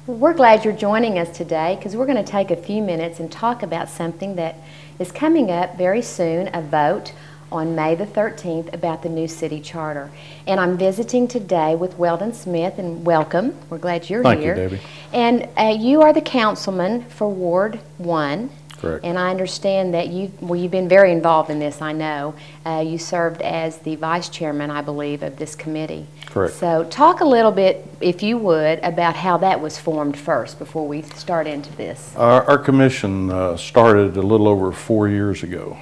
We're glad you're joining us today because we're going to take a few minutes and talk about something that is coming up very soon, a vote on May the 13th about the new city charter. And I'm visiting today with Weldon Smith, and welcome. We're glad you're here. Thank you, Debbie. And you are the councilman for Ward 1. Correct. And I understand that you've been very involved in this, I know. You served as the vice chairman, I believe, of this committee. Correct. So talk a little bit, if you would, about how that was formed first before we start into this. Our commission started a little over 4 years ago.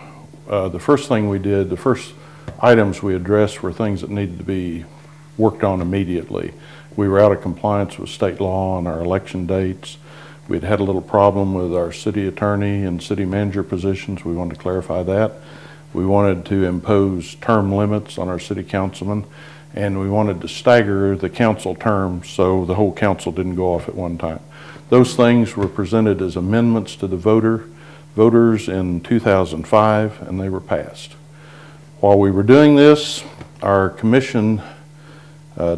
The first thing we did, the first items we addressed were things that needed to be worked on immediately. We were out of compliance with state law on our election dates. We'd had a little problem with our city attorney and city manager positions. We wanted to clarify that. We wanted to impose term limits on our city councilmen, and we wanted to stagger the council terms so the whole council didn't go off at one time. Those things were presented as amendments to the voters in 2005, and they were passed. While we were doing this, our commission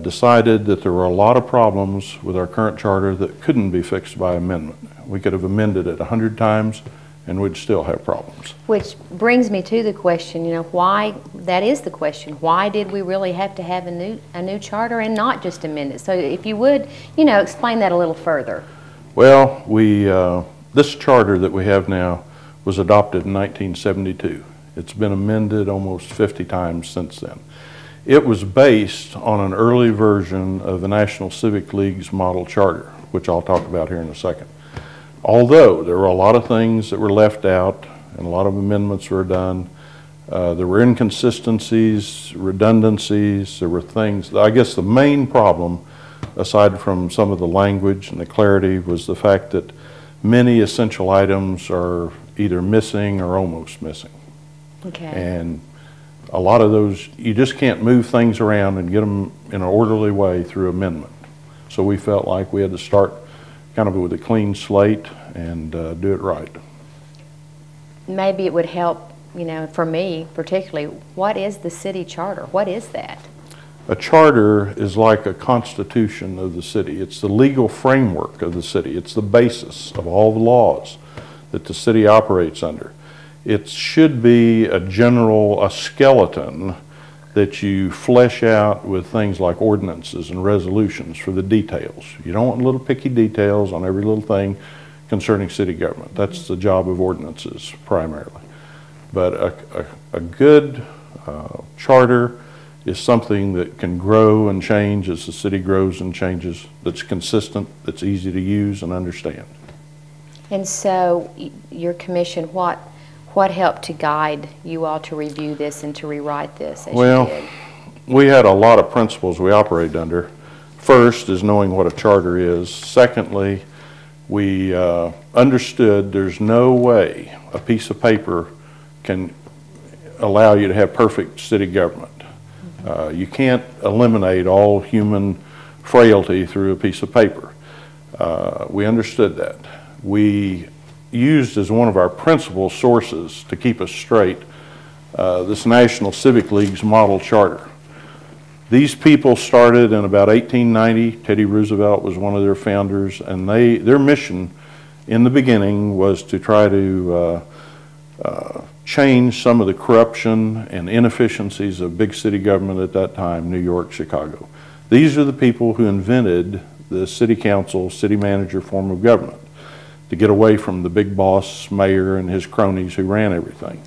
decided that there were a lot of problems with our current charter that couldn't be fixed by amendment. We could have amended it 100 times and we'd still have problems. Which brings me to the question, why, that is the question, why did we really have to have a new charter and not just amend it? So if you would, explain that a little further. Well, this charter that we have now was adopted in 1972. It's been amended almost 50 times since then. It was based on an early version of the National Civic League's model charter, which I'll talk about here in a second. Although there were a lot of things that were left out and a lot of amendments were done, there were inconsistencies, redundancies, there were things. I guess the main problem, aside from some of the language and the clarity, was the fact that many essential items are either missing or almost missing. Okay. And a lot of those, you just can't move things around and get them in an orderly way through amendment. So we felt like we had to start kind of with a clean slate and do it right. Maybe it would help, for me particularly, what is the city charter? What is that? A charter is like a constitution of the city. It's the legal framework of the city. It's the basis of all the laws that the city operates under. It should be a skeleton that you flesh out with things like ordinances and resolutions for the details. You don't want little picky details on every little thing concerning city government. That's the job of ordinances primarily. But a good charter is something that can grow and change as the city grows and changes, that's consistent, that's easy to use and understand. And so your commission, what helped to guide you all to review this and to rewrite this as you did? We had a lot of principles we operated under. First is knowing what a charter is. Secondly, we understood there's no way a piece of paper can allow you to have perfect city government. You can't eliminate all human frailty through a piece of paper. We understood that. We used as one of our principal sources to keep us straight this National Civic League's model charter. These people started in about 1890. Teddy Roosevelt was one of their founders, and their mission in the beginning was to try to change some of the corruption and inefficiencies of big city government at that time, New York, Chicago. These are the people who invented the city council, city manager form of government, to get away from the big boss mayor and his cronies who ran everything.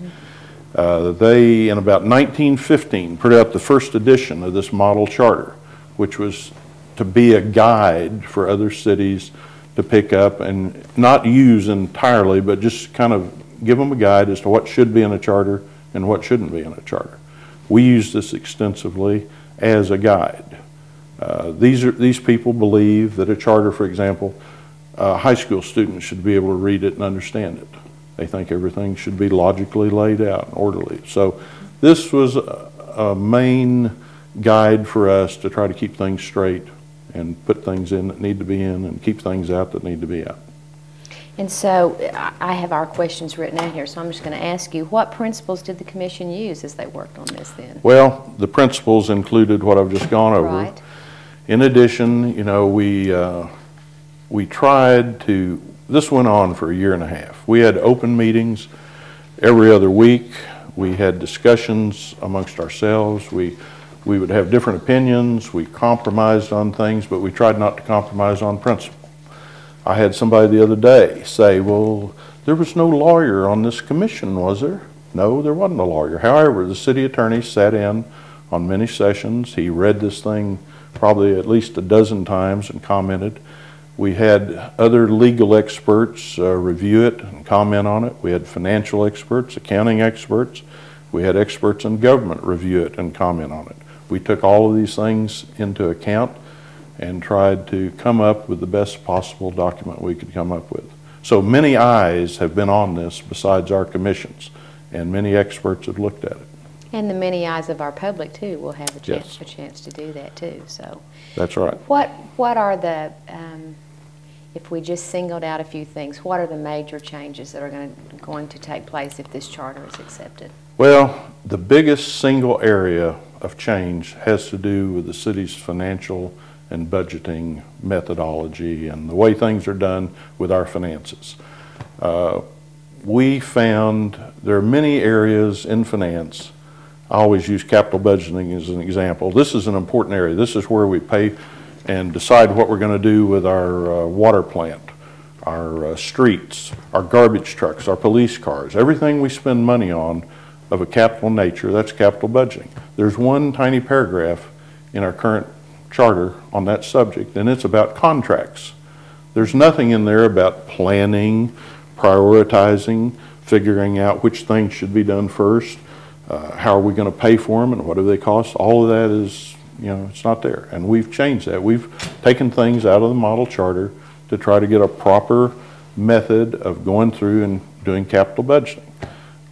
They, in about 1915, put out the first edition of this model charter, which was to be a guide for other cities to pick up and not use entirely, but just kind of give them a guide as to what should be in a charter and what shouldn't be in a charter. We use this extensively as a guide. These people believe that a charter, for example, high school students should be able to read it and understand it. They think everything should be logically laid out and orderly. So this was a main guide for us to try to keep things straight and put things in that need to be in and keep things out that need to be out. And so I have our questions written out here, so I'm just going to ask you, what principles did the commission use as they worked on this then? Well, the principles included what I've just gone over. Right. In addition, you know, we we tried to, this went on for a year and a half. We had open meetings every other week. We had discussions amongst ourselves. We would have different opinions. We compromised on things, but we tried not to compromise on principle. I had somebody the other day say, well, there was no lawyer on this commission, was there? No, there wasn't a lawyer. However, the city attorney sat in on many sessions. He read this thing probably at least a dozen times and commented. We had other legal experts review it and comment on it. We had financial experts, accounting experts. We had experts in government review it and comment on it. We took all of these things into account and tried to come up with the best possible document we could come up with. So many eyes have been on this besides our commissions, and many experts have looked at it. And the many eyes of our public too will have a chance, Yes. a chance to do that too. So That's right. what are the if we just singled out a few things, what are the major changes that are going to take place if this charter is accepted? Well, the biggest single area of change has to do with the city's financial and budgeting methodology and the way things are done with our finances. We found there are many areas in finance. I always use capital budgeting as an example. This is an important area. This is where we pay and decide what we're going to do with our water plant, our streets, our garbage trucks, our police cars. Everything we spend money on of a capital nature, that's capital budgeting. There's one tiny paragraph in our current charter on that subject, and it's about contracts. There's nothing in there about planning, prioritizing, figuring out which things should be done first, how are we going to pay for them and what do they cost. All of that is, you know, it's not there. And we've changed that. We've taken things out of the model charter to try to get a proper method of going through and doing capital budgeting.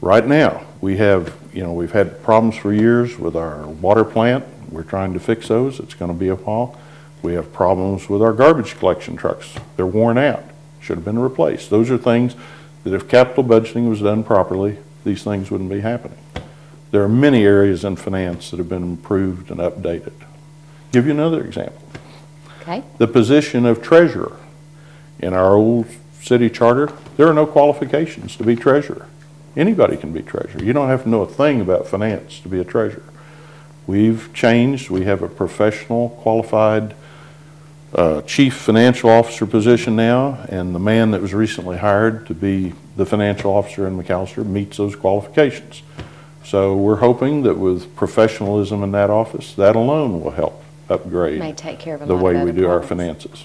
Right now, we have, you know, we've had problems for years with our water plant. We're trying to fix those. It's going to be a while. We have problems with our garbage collection trucks. They're worn out. Should have been replaced. Those are things that if capital budgeting was done properly, these things wouldn't be happening. There are many areas in finance that have been improved and updated. Give you another example. Okay. The position of treasurer. In our old city charter, there are no qualifications to be treasurer. Anybody can be treasurer. You don't have to know a thing about finance to be a treasurer. We've changed. We have a professional, qualified chief financial officer position now, and the man that was recently hired to be the financial officer in McAlester meets those qualifications. So we're hoping that with professionalism in that office, that alone will help upgrade May take care of a the lot way of we other do our problems. finances.